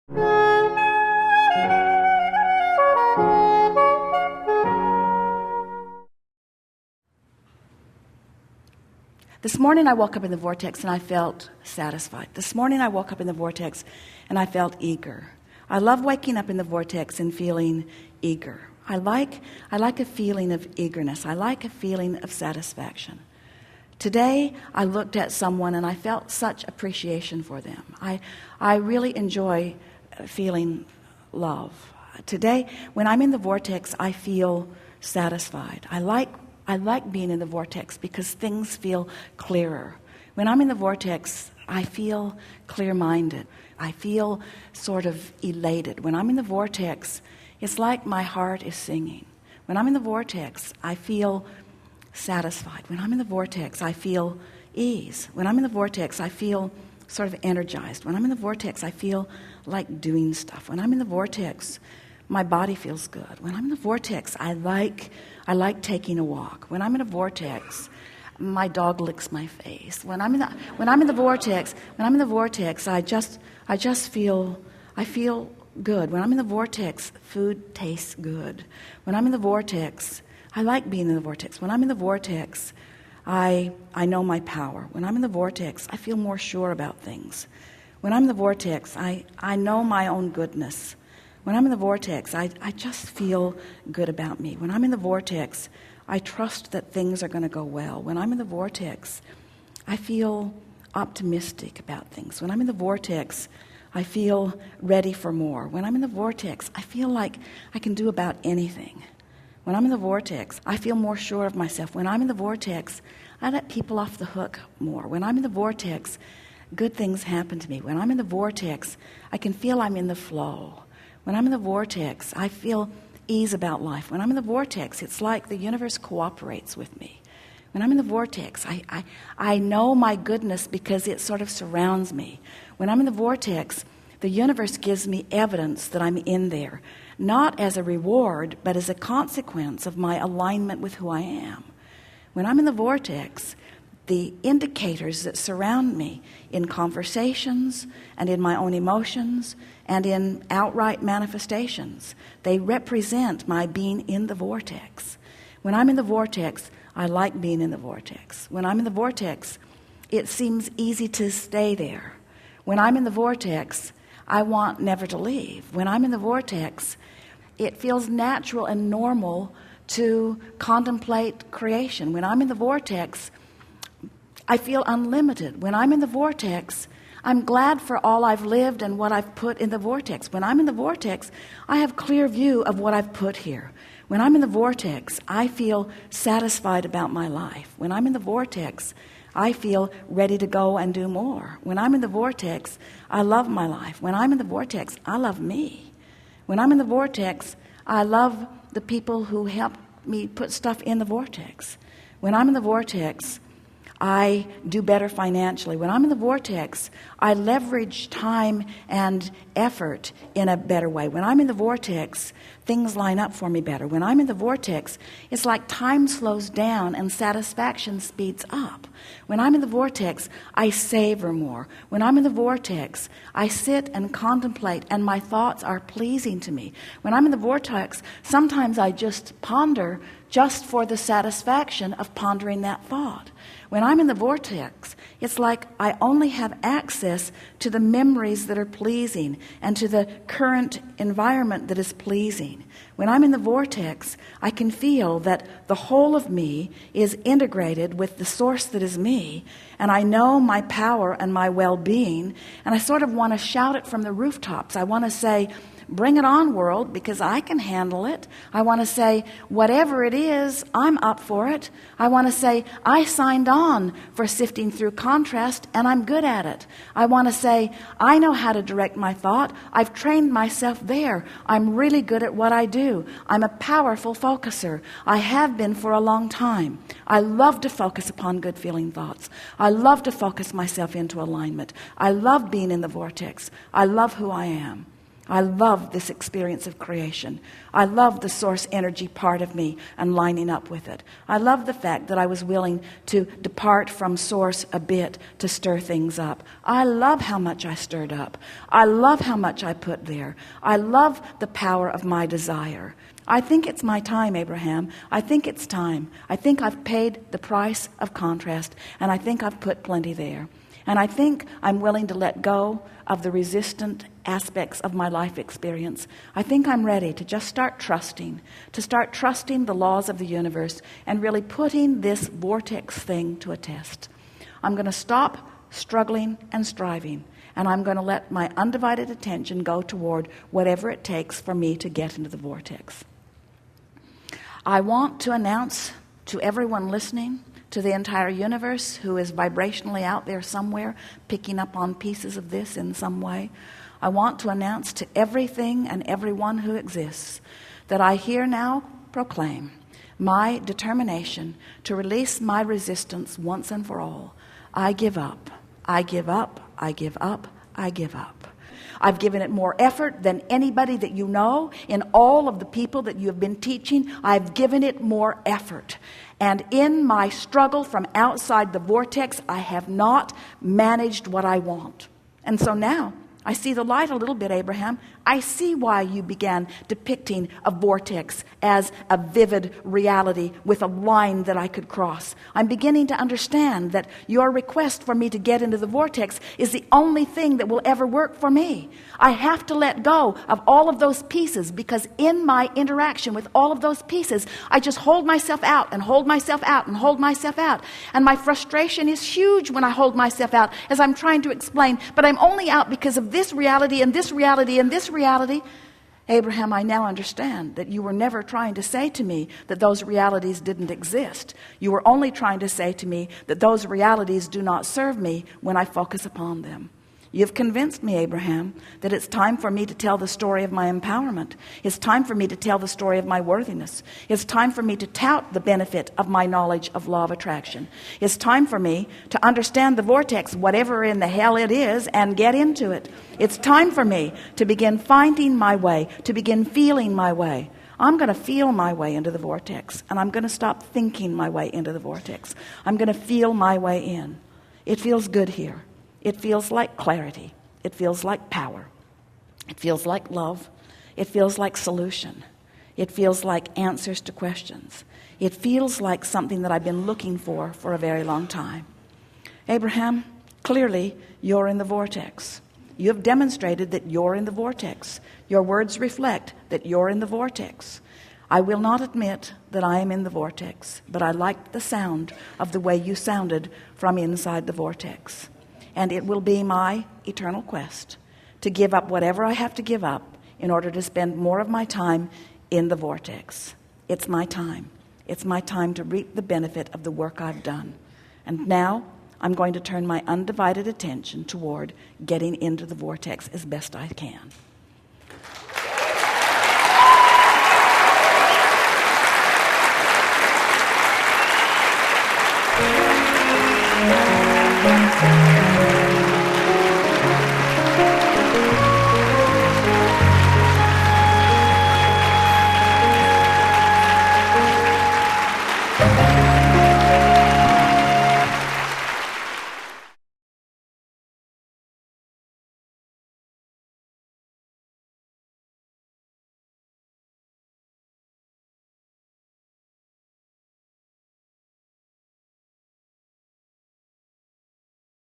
This morning I woke up in the vortex and I felt satisfied. This morning I woke up in the vortex and I felt eager. I love waking up in the vortex and feeling eager. I like a feeling of eagerness. I like a feeling of satisfaction. Today I looked at someone and I felt such appreciation for them. I really enjoy feeling love. Today when I'm in the vortex I feel satisfied. I like being in the vortex because things feel clearer. When I'm in the vortex, I feel clear-minded. I feel sort of elated. When I'm in the vortex, it's like my heart is singing. When I'm in the vortex, I feel satisfied. When I'm in the vortex, I feel ease. When I'm in the vortex, I feel sort of energized. When I'm in the vortex, I feel like doing stuff. When I'm in the vortex, my body feels good. When I'm in the vortex, I like taking a walk. When I'm in a vortex, my dog licks my face. When I'm in the vortex, I just feel good. When I'm in the vortex, food tastes good. When I'm in the vortex, I like being in the vortex. When I'm in the vortex, I know my power. When I'm in the vortex, I feel more sure about things. When I'm in the vortex, I know my own goodness. When I'm in the vortex, I just feel good about me. When I'm in the vortex, I trust that things are going to go well. When I'm in the vortex, I feel optimistic about things. When I'm in the vortex, I feel ready for more. When I'm in the vortex, I feel like I can do about anything. When I'm in the vortex, I feel more sure of myself. When I'm in the vortex, I let people off the hook more. When I'm in the vortex, good things happen to me. When I'm in the vortex, I can feel I'm in the flow. When I'm in the vortex, I feel ease about life. When I'm in the vortex, it's like the universe cooperates with me. When I'm in the vortex, I know my goodness because it sort of surrounds me. When I'm in the vortex, the universe gives me evidence that I'm in there, not as a reward, but as a consequence of my alignment with who I am. When I'm in the vortex, the indicators that surround me in conversations and in my own emotions and in outright manifestations, they represent my being in the vortex. When I'm in the vortex, I like being in the vortex. When I'm in the vortex, it seems easy to stay there. When I'm in the vortex, I want never to leave. When I'm in the vortex, it feels natural and normal to contemplate creation. When I'm in the vortex, I feel unlimited. When I'm in the vortex, I'm glad for all I've lived and what I've put in the vortex. When I'm in the vortex, I have clear view of what I've put here. When I'm in the vortex, I feel satisfied about my life. When I'm in the vortex, I feel ready to go and do more. When I'm in the vortex, I love my life. When I'm in the vortex, I love me. When I'm in the vortex, I love the people who help me put stuff in the vortex. When I'm in the vortex, I do better financially. When I'm in the vortex, I leverage time and effort in a better way. When I'm in the vortex, things line up for me better. When I'm in the vortex, it's like time slows down and satisfaction speeds up. When I'm in the vortex, I savor more. When I'm in the vortex, I sit and contemplate and my thoughts are pleasing to me. When I'm in the vortex, sometimes I just ponder just for the satisfaction of pondering that thought. When I'm in the vortex, it's like I only have access to the memories that are pleasing and to the current environment that is pleasing. When I'm in the vortex, I can feel that the whole of me is integrated with the source that is me, and I know my power and my well-being, and I sort of want to shout it from the rooftops. I want to say, bring it on, world, because I can handle it. I want to say, whatever it is, I'm up for it. I want to say, I signed on for sifting through contrast, and I'm good at it. I want to say, I know how to direct my thought. I've trained myself there. I'm really good at what I do. I'm a powerful focuser. I have been for a long time. I love to focus upon good feeling thoughts. I love to focus myself into alignment. I love being in the vortex. I love who I am. I love this experience of creation. I love the source energy part of me and lining up with it. I love the fact that I was willing to depart from source a bit to stir things up. I love how much I stirred up. I love how much I put there. I love the power of my desire. I think it's my time, Abraham. I think it's time. I think I've paid the price of contrast, and I think I've put plenty there. And I think I'm willing to let go of the resistant aspects of my life experience. I think I'm ready to just start trusting the laws of the universe and really putting this vortex thing to a test. I'm going to stop struggling and striving, and I'm going to let my undivided attention go toward whatever it takes for me to get into the vortex. I want to announce to everyone listening, to the entire universe who is vibrationally out there somewhere, picking up on pieces of this in some way, I want to announce to everything and everyone who exists that I here now proclaim my determination to release my resistance once and for all. I give up. I give up. I give up. I give up. I've given it more effort than anybody that you know. In all of the people that you have been teaching, I've given it more effort. And in my struggle from outside the vortex, I have not managed what I want. And so now, I see the light a little bit, Abraham. I see why you began depicting a vortex as a vivid reality with a line that I could cross. I'm beginning to understand that your request for me to get into the vortex is the only thing that will ever work for me. I have to let go of all of those pieces, because in my interaction with all of those pieces, I just hold myself out and hold myself out and hold myself out. And my frustration is huge when I hold myself out, as I'm trying to explain, but I'm only out because of this reality and this reality and this reality. Abraham, I now understand that you were never trying to say to me that those realities didn't exist. You were only trying to say to me that those realities do not serve me when I focus upon them. You've convinced me, Abraham, that it's time for me to tell the story of my empowerment. It's time for me to tell the story of my worthiness. It's time for me to tout the benefit of my knowledge of law of attraction. It's time for me to understand the vortex, whatever in the hell it is, and get into it. It's time for me to begin finding my way, to begin feeling my way. I'm going to feel my way into the vortex, and I'm going to stop thinking my way into the vortex. I'm going to feel my way in. It feels good here. It feels like clarity. It feels like power. It feels like love. It feels like solution. It feels like answers to questions. It feels like something that I've been looking for a very long time. Abraham, clearly you're in the vortex. You have demonstrated that you're in the vortex. Your words reflect that you're in the vortex. I will not admit that I am in the vortex, but I liked the sound of the way you sounded from inside the vortex. And it will be my eternal quest to give up whatever I have to give up in order to spend more of my time in the vortex. It's my time. It's my time to reap the benefit of the work I've done. And now I'm going to turn my undivided attention toward getting into the vortex as best I can.